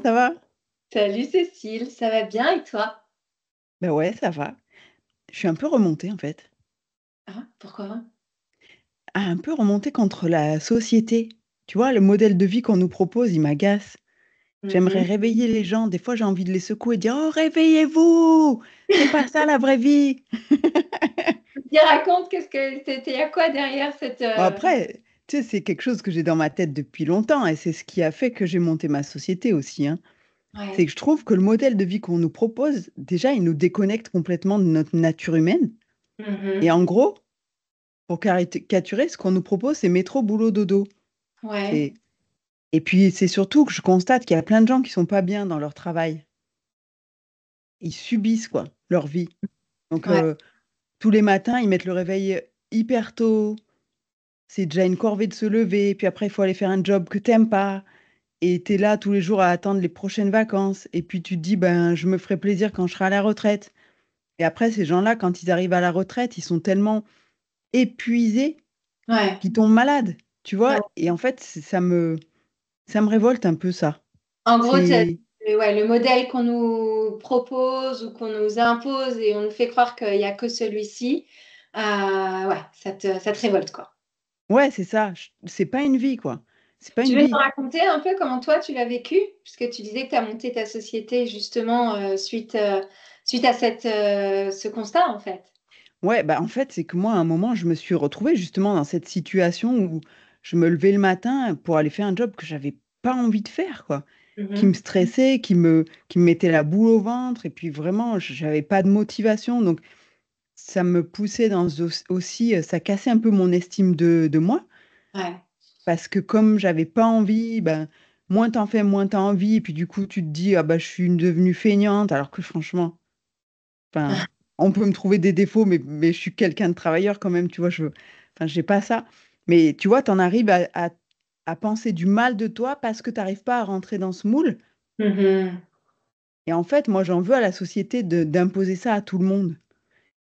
ça va? Salut Cécile, ça va bien et toi? Ben ouais, ça va. Je suis un peu remontée en fait. Ah, pourquoi? Un peu remontée contre la société. Tu vois, le modèle de vie qu'on nous propose, il m'agace. J'aimerais Mhm. réveiller les gens. Des fois, j'ai envie de les secouer et dire: Oh, réveillez-vous! C'est pas ça la vraie vie! Dis, raconte, il y a quoi derrière cette... Bon, après, tu sais, c'est quelque chose que j'ai dans ma tête depuis longtemps et c'est ce qui a fait que j'ai monté ma société aussi, hein. C'est Ouais. que je trouve que le modèle de vie qu'on nous propose, déjà, il nous déconnecte complètement de notre nature humaine. Et Mhm. en gros, pour caricaturer, ce qu'on nous propose, c'est métro, boulot, dodo. Ouais. C'est Et puis, c'est surtout que je constate qu'il y a plein de gens qui sont pas bien dans leur travail. Ils subissent, quoi, leur vie. Donc, Ouais. tous les matins, ils mettent le réveil hyper tôt. C'est déjà une corvée de se lever. Puis après, il faut aller faire un job que t'aimes pas. Et tu es là tous les jours à attendre les prochaines vacances. Et puis, tu te dis, ben, je me ferai plaisir quand je serai à la retraite. Et après, ces gens-là, quand ils arrivent à la retraite, ils sont tellement épuisés Ouais. qu'ils tombent malades. Tu vois? Ouais. Et en fait, ça me révolte un peu, ça. En gros, C'est ouais, le modèle qu'on nous propose ou qu'on nous impose et on nous fait croire qu'il n'y a que celui-ci, ouais, ça te révolte, quoi. Ouais, c'est ça. C'est pas une vie, quoi. C'est pas Tu une veux nous vie. raconter un peu comment toi tu l'as vécu? Puisque tu disais que tu as monté ta société justement suite à ce constat, en fait. Ouais, bah en fait, c'est que moi, à un moment, je me suis retrouvée justement dans cette situation où je me levais le matin pour aller faire un job que j'avais pas envie de faire, quoi. Qui me Mhm. stressait, qui me mettait la boule au ventre, et puis vraiment, j'avais pas de motivation. Donc, ça me poussait aussi, ça cassait un peu mon estime de moi. Ouais. Parce que comme j'avais pas envie, ben, moins t'en fais, moins t'as envie. Et puis du coup, tu te dis, ah bah, je suis devenue feignante, alors que franchement. Enfin, on peut me trouver des défauts, mais je suis quelqu'un de travailleur quand même, tu vois. Enfin, j'ai pas ça. Mais tu vois, t'en arrives à penser du mal de toi parce que t'arrives pas à rentrer dans ce moule. Mhm. Et en fait, moi, j'en veux à la société d'imposer ça à tout le monde.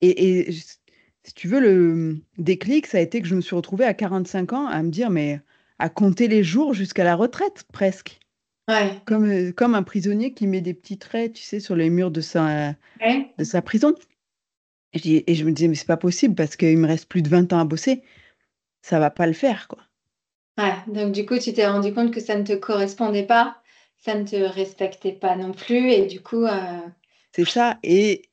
Si tu veux, le déclic, ça a été que je me suis retrouvée à 45 ans à me dire, mais à compter les jours jusqu'à la retraite, presque. Ouais. Comme un prisonnier qui met des petits traits, tu sais, sur les murs Ouais. de sa prison. Et je me disais, mais c'est pas possible parce qu'il me reste plus de 20 ans à bosser. Ça va pas le faire, quoi. Ouais. Donc du coup, tu t'es rendu compte que ça ne te correspondait pas, ça ne te respectait pas non plus, et du coup, C'est ça. Et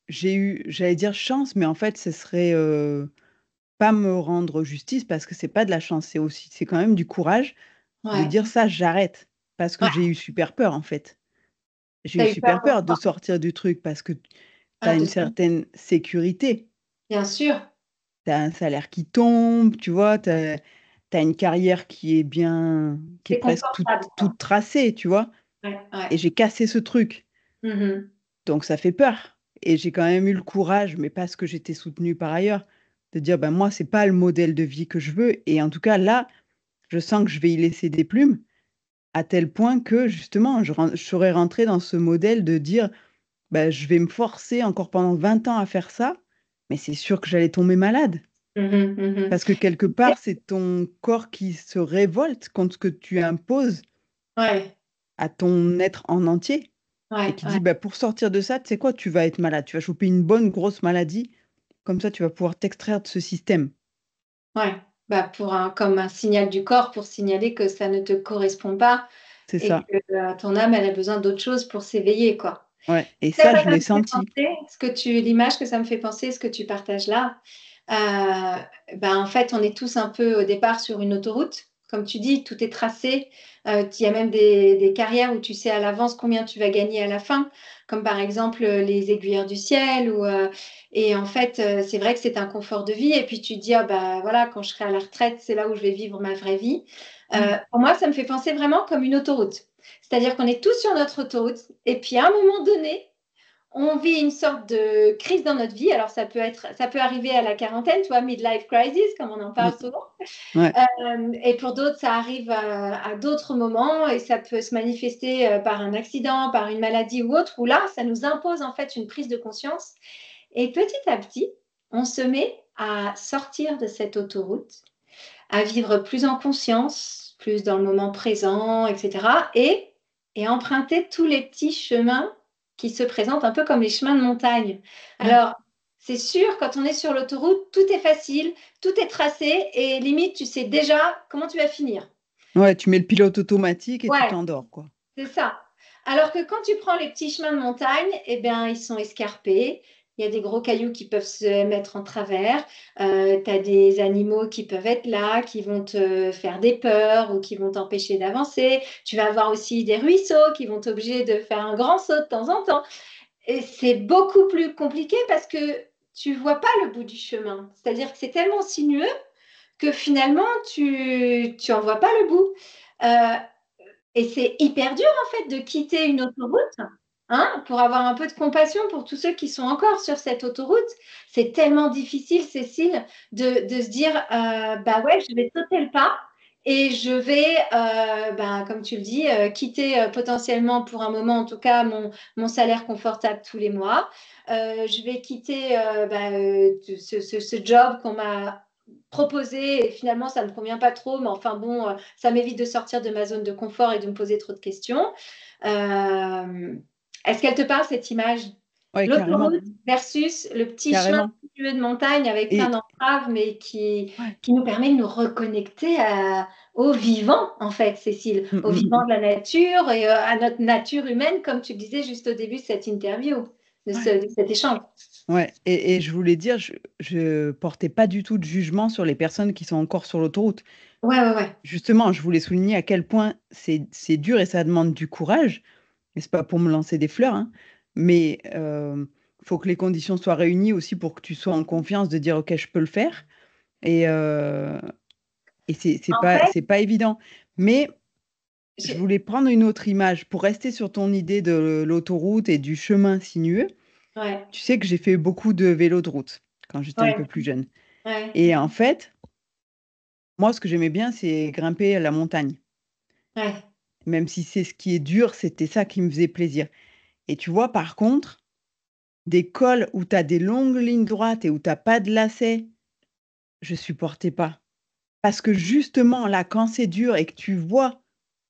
j'ai eu, j'allais dire chance, mais en fait, ce serait pas me rendre justice parce que c'est pas de la chance, c'est quand même du courage de ouais. dire ça, j'arrête. Parce que Ouais. j'ai eu super peur, en fait. J'ai eu T'as eu peur super peur de pourquoi? sortir du truc parce que tu Ah, as une certaine sécurité. bien sûr. Tu as un salaire qui tombe, tu vois, tu as une carrière qui est bien, qui est C'est presque confortable, quoi. toute tracée, tu vois. Ouais. Ouais. Et j'ai cassé ce truc. Mhm. Donc ça fait peur. Et j'ai quand même eu le courage, mais parce que j'étais soutenue par ailleurs, de dire, ben moi, c'est pas le modèle de vie que je veux. Et en tout cas, là, je sens que je vais y laisser des plumes, à tel point que justement, je serais rentrée dans ce modèle de dire, ben, je vais me forcer encore pendant 20 ans à faire ça, mais c'est sûr que j'allais tomber malade. Mhm. Mhm. Parce que quelque part, c'est ton corps qui se révolte contre ce que tu imposes Ouais. à ton être en entier et Ouais. qui Ouais. dit, bah, pour sortir de ça, tu sais quoi, tu vas être malade, tu vas choper une bonne grosse maladie, comme ça tu vas pouvoir t'extraire de ce système. Ouais. Bah, comme un signal du corps pour signaler que ça ne te correspond pas C'est et ça. que ton âme, elle a besoin d'autre chose pour s'éveiller, quoi. Ouais. Et C'est à ça, quoi je ça l'ai me fait senti. penser, l'image que ça me fait penser, ce que tu partages là. Ben, en fait, on est tous un peu au départ sur une autoroute. Comme tu dis, tout est tracé. Il y a même des carrières où tu sais à l'avance combien tu vas gagner à la fin, comme par exemple les aiguilleurs du ciel. Et en fait, c'est vrai que c'est un confort de vie. Et puis tu te dis, ah, bah, voilà, quand je serai à la retraite, c'est là où je vais vivre ma vraie vie. Pour moi, ça me fait penser vraiment comme une autoroute. C'est-à-dire qu'on est tous sur notre autoroute. Et puis à un moment donné, on vit une sorte de crise dans notre vie. Alors, ça peut arriver à la quarantaine, tu vois, midlife crisis, comme on en parle Mm. souvent. Ouais. Et pour d'autres, ça arrive à d'autres moments et ça peut se manifester par un accident, par une maladie ou autre, où là, ça nous impose en fait une prise de conscience. Et petit à petit, on se met à sortir de cette autoroute, à vivre plus en conscience, plus dans le moment présent, etc. Et et emprunter tous les petits chemins qui se présentent un peu comme les chemins de montagne. Ouais. Alors, c'est sûr, quand on est sur l'autoroute, tout est facile, tout est tracé et limite, tu sais déjà comment tu vas finir. Ouais, tu mets le pilote automatique et tu Ouais, t'endors, quoi. c'est ça. Alors que quand tu prends les petits chemins de montagne, eh bien, ils sont escarpés. Il y a des gros cailloux qui peuvent se mettre en travers. Tu as des animaux qui peuvent être là, qui vont te faire des peurs ou qui vont t'empêcher d'avancer. Tu vas avoir aussi des ruisseaux qui vont t'obliger de faire un grand saut de temps en temps. Et c'est beaucoup plus compliqué parce que tu vois pas le bout du chemin. C'est-à-dire que c'est tellement sinueux que finalement, tu en vois pas le bout. Euh, et c'est hyper dur, en fait, de quitter une autoroute, hein, pour avoir un peu de compassion pour tous ceux qui sont encore sur cette autoroute. C'est tellement difficile, Cécile, de se dire, bah ouais, je vais sauter le pas et je vais, bah, comme tu le dis, quitter potentiellement pour un moment, en tout cas, mon salaire confortable tous les mois. Je vais quitter ce job qu'on m'a proposé et finalement ça ne me convient pas trop, mais enfin bon, ça m'évite de sortir de ma zone de confort et de me poser trop de questions. Euh, Est-ce qu'elle te parle cette image? Ouais, carrément, L'autoroute versus le petit chemin carrément. sinueux de montagne avec plein Et d'entraves, mais ouais. qui nous permet de nous reconnecter au vivant, en fait, Cécile, Mm, au mm, vivant mm. de la nature et à notre nature humaine, comme tu le disais juste au début de cette interview, Ouais. de cet échange. Ouais. Et je voulais dire, je portais pas du tout de jugement sur les personnes qui sont encore sur l'autoroute. Ouais, ouais, ouais. Justement, je voulais souligner à quel point c'est dur et ça demande du courage. Et c'est pas pour me lancer des fleurs, hein, mais faut que les conditions soient réunies aussi pour que tu sois en confiance de dire ok, je peux le faire. Et, En fait, c'est pas évident. Mais je j'ai- voulais prendre une autre image pour rester sur ton idée de l'autoroute et du chemin sinueux. ouais, Tu sais que j'ai fait beaucoup de vélo de route quand j'étais un ouais, peu plus jeune. ouais, Et en fait, moi, ce que j'aimais bien, c'est grimper à la montagne. ouais. Même si c'est ce qui est dur, c'était ça qui me faisait plaisir. Et tu vois, par contre, des cols où tu as des longues lignes droites et où tu as pas de lacets, je supportais pas. Parce que justement, là, quand c'est dur et que tu vois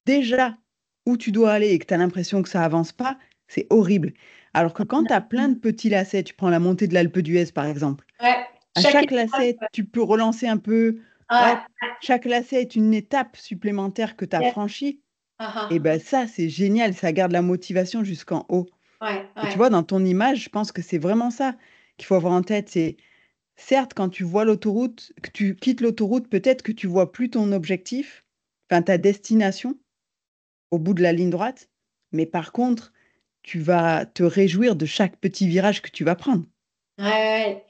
déjà où tu dois aller et que tu as l'impression que ça avance pas, c'est horrible. Alors que quand tu as plein de petits lacets, tu prends la montée de l'Alpe d'Huez par exemple, Ouais, à chaque chaque étape, lacet, tu peux relancer un peu, ouais, hop, chaque lacet est une étape supplémentaire que tu as yes, franchie. Et ah, ben ça, c'est génial, ça garde la motivation jusqu'en haut. ah, ouais, Et tu ouais, vois, dans ton image, je pense que c'est vraiment ça qu'il faut avoir en tête. C'est certes, quand tu vois l'autoroute, que tu quittes l'autoroute, peut-être que tu vois plus ton objectif, enfin ta destination au bout de la ligne droite, mais par contre, tu vas te réjouir de chaque petit virage que tu vas prendre. ouais, ouais.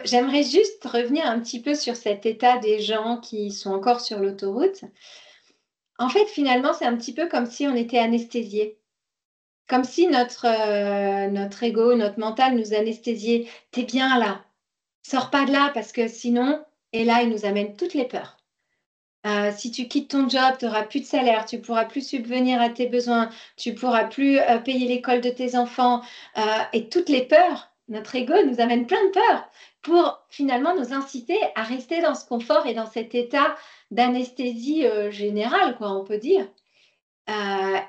J'aimerais juste revenir un petit peu sur cet état des gens qui sont encore sur l'autoroute. En fait, finalement, c'est un petit peu comme si on était anesthésié. Comme si notre ego, notre mental nous anesthésiait. T'es bien là, sors pas de là parce que sinon, et là, il nous amène toutes les peurs. Si tu quittes ton job, tu n'auras plus de salaire, tu pourras plus subvenir à tes besoins, tu pourras plus payer l'école de tes enfants. Et toutes les peurs, notre ego nous amène plein de peurs pour finalement nous inciter à rester dans ce confort et dans cet état d'anesthésie générale, quoi, on peut dire.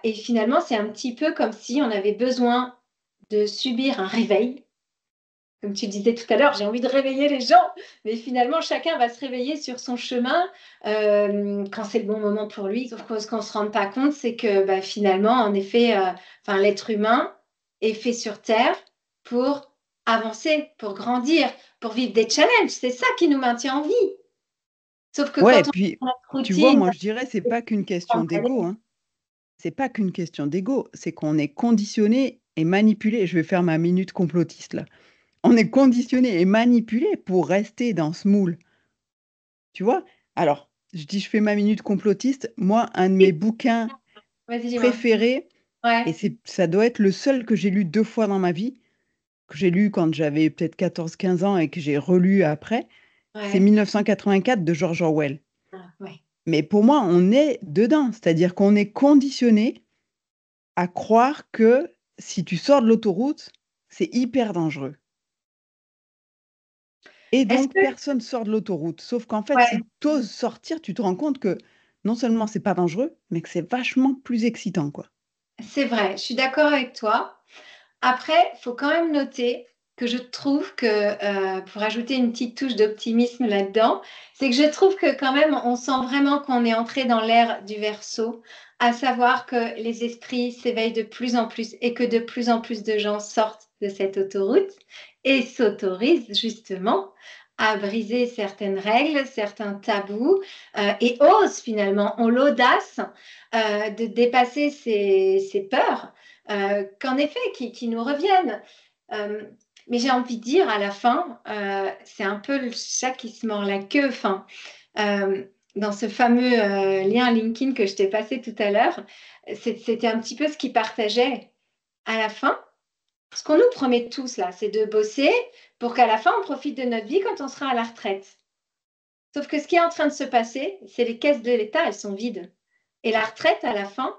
Et finalement, c'est un petit peu comme si on avait besoin de subir un réveil. Comme tu disais tout à l'heure, j'ai envie de réveiller les gens, mais finalement, chacun va se réveiller sur son chemin quand c'est le bon moment pour lui. Sauf que ce qu'on ne se rend pas compte, c'est que bah, finalement, en effet, enfin, l'être humain est fait sur Terre pour avancer, pour grandir, pour vivre des challenges. C'est ça qui nous maintient en vie. Sauf que Ouais, et quand on puis, a notre tu vois, routine, moi, je dirais, c'est pas qu'une question d'ego, hein. C'est pas qu'une question d'ego, c'est qu'on est conditionné et manipulé. Je vais faire ma minute complotiste là. On est conditionné et manipulé pour rester dans ce moule. Tu vois? Alors, je dis je fais ma minute complotiste. Moi, un de mes bouquins vas-y, dis-moi. préférés, et Ouais, ça doit être le seul que j'ai lu 2 fois dans ma vie, que j'ai lu quand j'avais peut-être 14, 15 ans et que j'ai relu après, c'est ouais, 1984 de George Orwell. ah, ouais. Mais pour moi, on est dedans, c'est-à-dire qu'on est conditionné à croire que si tu sors de l'autoroute, c'est hyper dangereux. Et Est-ce donc que, personne sort de l'autoroute. Sauf qu'en fait, ouais, si tu oses sortir, tu te rends compte que non seulement c'est pas dangereux, mais que c'est vachement plus excitant, quoi. c'est vrai, je suis d'accord avec toi. Après, il faut quand même noter que je trouve que, pour ajouter une petite touche d'optimisme là-dedans, c'est que je trouve que quand même, on sent vraiment qu'on est entré dans l'ère du Verseau, à savoir que les esprits s'éveillent de plus en plus et que de plus en plus de gens sortent de cette autoroute et s'autorisent justement à briser certaines règles, certains tabous, et osent finalement, ont l'audace de dépasser ces peurs qu'en effet, qui nous reviennent. Euh, mais j'ai envie de dire, à la fin, c'est un peu le chat qui se mord la queue. Enfin, euh, dans ce fameux lien LinkedIn que je t'ai passé tout à l'heure, c'était un petit peu ce qu'ils partageaient. À la fin, ce qu'on nous promet tous là, c'est de bosser pour qu'à la fin, on profite de notre vie quand on sera à la retraite. Sauf que ce qui est en train de se passer, c'est les caisses de l'État, elles sont vides. Et la retraite, à la fin,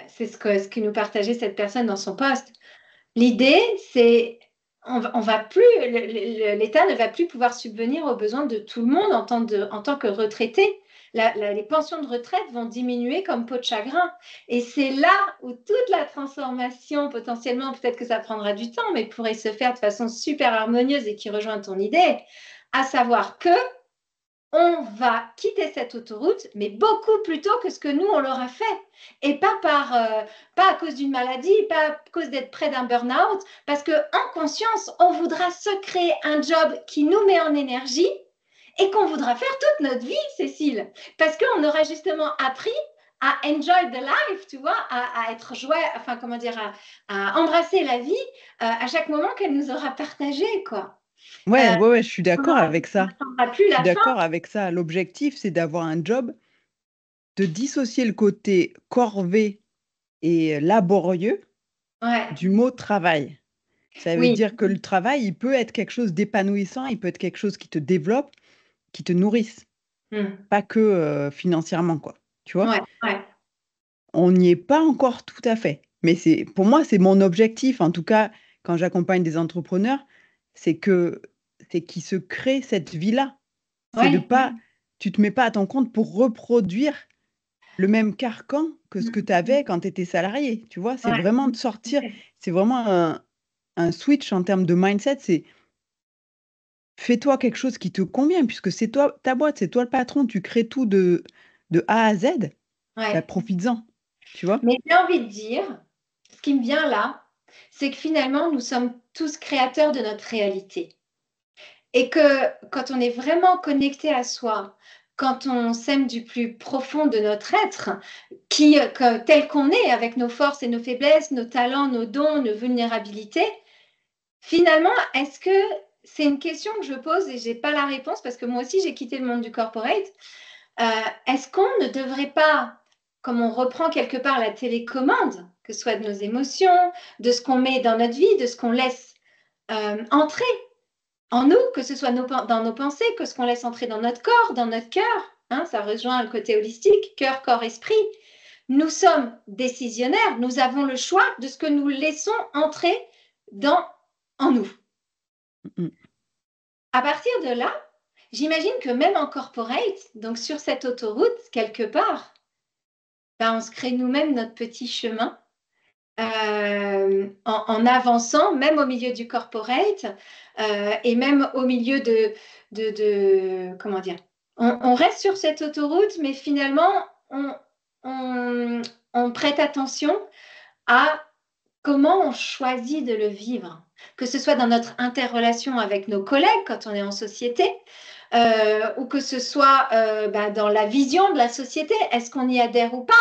c'est ce que nous partageait cette personne dans son poste. L'idée, c'est on va plus, l'État ne va plus pouvoir subvenir aux besoins de tout le monde en tant que retraité. Les pensions de retraite vont diminuer comme peau de chagrin. Et c'est là où toute la transformation, potentiellement, peut-être que ça prendra du temps, mais pourrait se faire de façon super harmonieuse et qui rejoint ton idée, à savoir que on va quitter cette autoroute, mais beaucoup plus tôt que ce que nous, on l'aura fait. Et pas à cause d'une maladie, pas à cause d'être près d'un burn-out, parce qu'en conscience, on voudra se créer un job qui nous met en énergie et qu'on voudra faire toute notre vie, Cécile. Parce qu'on aura justement appris à enjoy the life, tu vois, à être joyeux, enfin, comment dire, à embrasser la vie à chaque moment qu'elle nous aura partagé, quoi. Ouais, Euh, ouais, ouais, je suis on d'accord avec ça. n'attendra plus Je suis la fin. d'accord avec ça. L'objectif, c'est d'avoir un job, de dissocier le côté corvée et laborieux Ouais, du mot travail. Ça veut oui. dire que le travail, il peut être quelque chose d'épanouissant, il peut être quelque chose qui te développe, qui te nourrisse, Mm. pas que financièrement, quoi. Tu vois? Ouais, ouais, On n'y est pas encore tout à fait. Mais c'est, pour moi, c'est mon objectif, en tout cas, quand j'accompagne des entrepreneurs, c'est que c'est qu'ils se créent cette vie-là. C'est de ouais. pas, tu te mets pas à ton compte pour reproduire le même carcan que ce que tu Mm. avais quand tu étais salarié. Tu vois? C'est Ouais. vraiment de sortir, c'est vraiment un switch en termes de mindset. C'est fais-toi quelque chose qui te convient, puisque c'est toi, ta boîte, c'est toi le patron, tu crées tout de A à Z, bah, Ouais. profites-en. Tu vois? Mais j'ai envie de dire, ce qui me vient là, c'est que finalement, nous sommes tous créateurs de notre réalité. Et que quand on est vraiment connecté à soi, quand on s'aime du plus profond de notre être, tel qu'on est, avec nos forces et nos faiblesses, nos talents, nos dons, nos vulnérabilités, finalement, est-ce que c'est une question que je pose et j'ai pas la réponse parce que moi aussi j'ai quitté le monde du corporate. Est-ce qu'on ne devrait pas, comme on reprend quelque part la télécommande, que ce soit de nos émotions, de ce qu'on met dans notre vie, de ce qu'on laisse entrer en nous, que ce soit dans nos pensées, que ce qu'on laisse entrer dans notre corps, dans notre cœur, hein, ça rejoint le côté holistique, cœur, corps, esprit. Nous sommes décisionnaires, nous avons le choix de ce que nous laissons entrer dans, en nous. Mm. À partir de là, j'imagine que même en corporate, donc sur cette autoroute, quelque part, ben, on se crée nous-mêmes notre petit chemin en avançant, même au milieu du corporate et même au milieu comment dire, on reste sur cette autoroute, mais finalement, on, on prête attention à comment on choisit de le vivre, que ce soit dans notre interrelation avec nos collègues quand on est en société, ou que ce soit bah, dans la vision de la société, est-ce qu'on y adhère ou pas?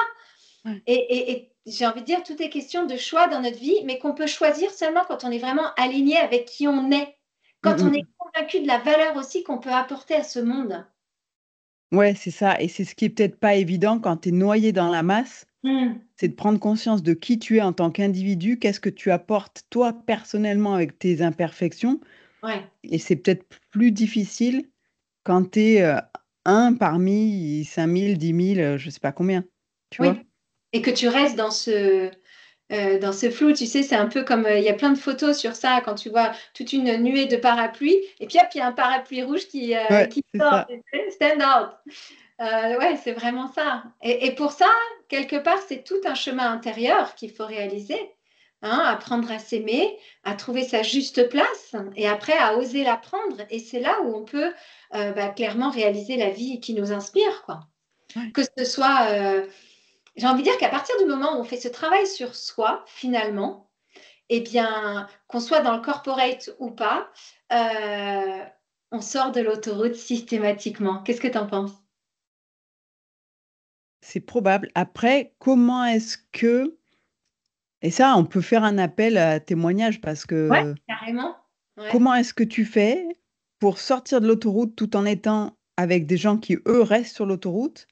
Ouais. Et j'ai envie de dire, tout est question de choix dans notre vie, mais qu'on peut choisir seulement quand on est vraiment aligné avec qui on est, Mm, quand on est mm. convaincu de la valeur aussi qu'on peut apporter à ce monde. Ouais, c'est ça. Et c'est ce qui est peut-être pas évident quand tu es noyé dans la masse, Mm. c'est de prendre conscience de qui tu es en tant qu'individu, qu'est-ce que tu apportes toi personnellement avec tes imperfections. Ouais, Et c'est peut-être plus difficile quand tu es un parmi 5000, 10 000, je sais pas combien. Tu vois? oui. Et que tu restes dans ce flou, tu sais, c'est un peu comme il y a plein de photos sur ça quand tu vois toute une nuée de parapluies et puis hop, il y a un parapluie rouge Ouais, qui c'est sort, ça. tu sais, stand out. Ouais, c'est vraiment ça. Et pour ça, quelque part, c'est tout un chemin intérieur qu'il faut réaliser, hein, apprendre à s'aimer, à trouver sa juste place et après à oser la prendre. Et c'est là où on peut clairement réaliser la vie qui nous inspire, quoi. Ouais. Que ce soit, j'ai envie de dire qu'à partir du moment où on fait ce travail sur soi, finalement, eh bien, qu'on soit dans le corporate ou pas, on sort de l'autoroute systématiquement. Qu'est-ce que tu en penses? C'est probable. Après, comment est-ce que et ça, on peut faire un appel à témoignage parce Ouais, que carrément. Ouais. comment est-ce que tu fais pour sortir de l'autoroute tout en étant avec des gens qui, eux, restent sur l'autoroute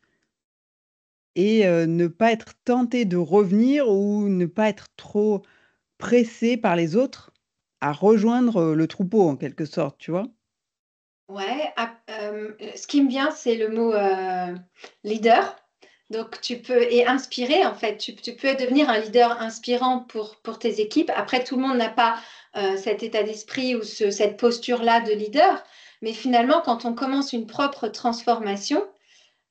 et ne pas être tenté de revenir ou ne pas être trop pressé par les autres à rejoindre, le troupeau en quelque sorte, tu vois? Ouais, ce qui me vient, c'est le mot, leader. Donc tu peux et inspirer en fait, tu peux devenir un leader inspirant pour tes équipes. Après tout le monde n'a pas, cet état d'esprit ou cette posture-là de leader, mais finalement quand on commence une propre transformation,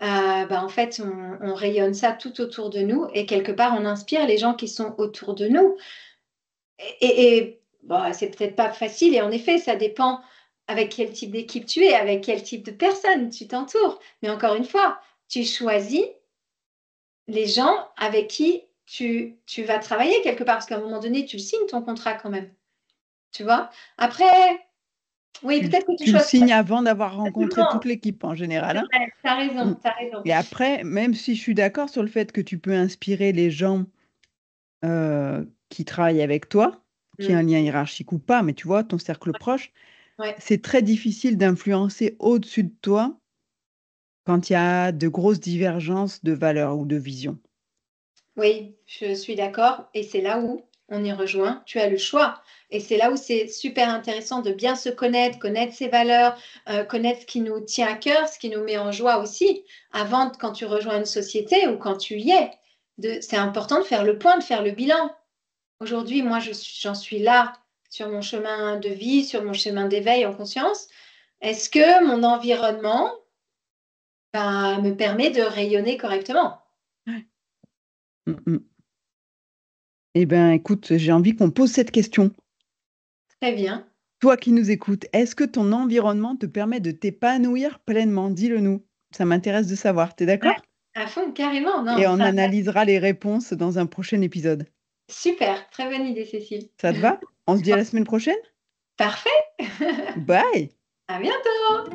en fait on rayonne ça tout autour de nous et quelque part on inspire les gens qui sont autour de nous. Et bon, c'est peut-être pas facile et en effet, ça dépend avec quel type d'équipe tu es, avec quel type de personne tu t'entoures. Mais encore une fois, tu choisis les gens avec qui tu vas travailler quelque part, parce qu'à un moment donné, tu le signes ton contrat quand même, tu vois? Après, oui, Tu le peut-être que tu tu le choisis pas signes avant d'avoir rencontré toute exactement, l'équipe en général, c'est hein? vrai, tu as Mmh raison, tu as raison. et après, même si je suis d'accord sur le fait que tu peux inspirer les gens, qui travaillent avec toi, qui ont Mmh. un lien hiérarchique ou pas, mais tu vois, ton cercle proche, Ouais. c'est très difficile d'influencer au-dessus de toi quand il y a de grosses divergences de valeurs ou de vision. Oui, je suis d'accord et c'est là où on y rejoint, tu as le choix et c'est là où c'est super intéressant de bien se connaître, connaître ses valeurs, connaître ce qui nous tient à cœur, ce qui nous met en joie aussi, avant quand tu rejoins une société ou quand tu y es. C'est important de faire le point, de faire le bilan. Aujourd'hui, moi, j'en suis là sur mon chemin de vie, sur mon chemin d'éveil en conscience. Est-ce que mon environnement, me permet de rayonner correctement? Ouais. Mmh mh. Eh ben, écoute, j'ai envie qu'on pose cette question. Très bien. Toi qui nous écoutes, est-ce que ton environnement te permet de t'épanouir pleinement? Dis-le nous. Ça m'intéresse de savoir. Tu es Ouais, d'accord? à fond, carrément, Et non, on ça analysera les réponses dans un prochain épisode. super, très bonne idée Cécile. Ça te va? On se dit à la semaine prochaine? Parfait, Bye! à bientôt.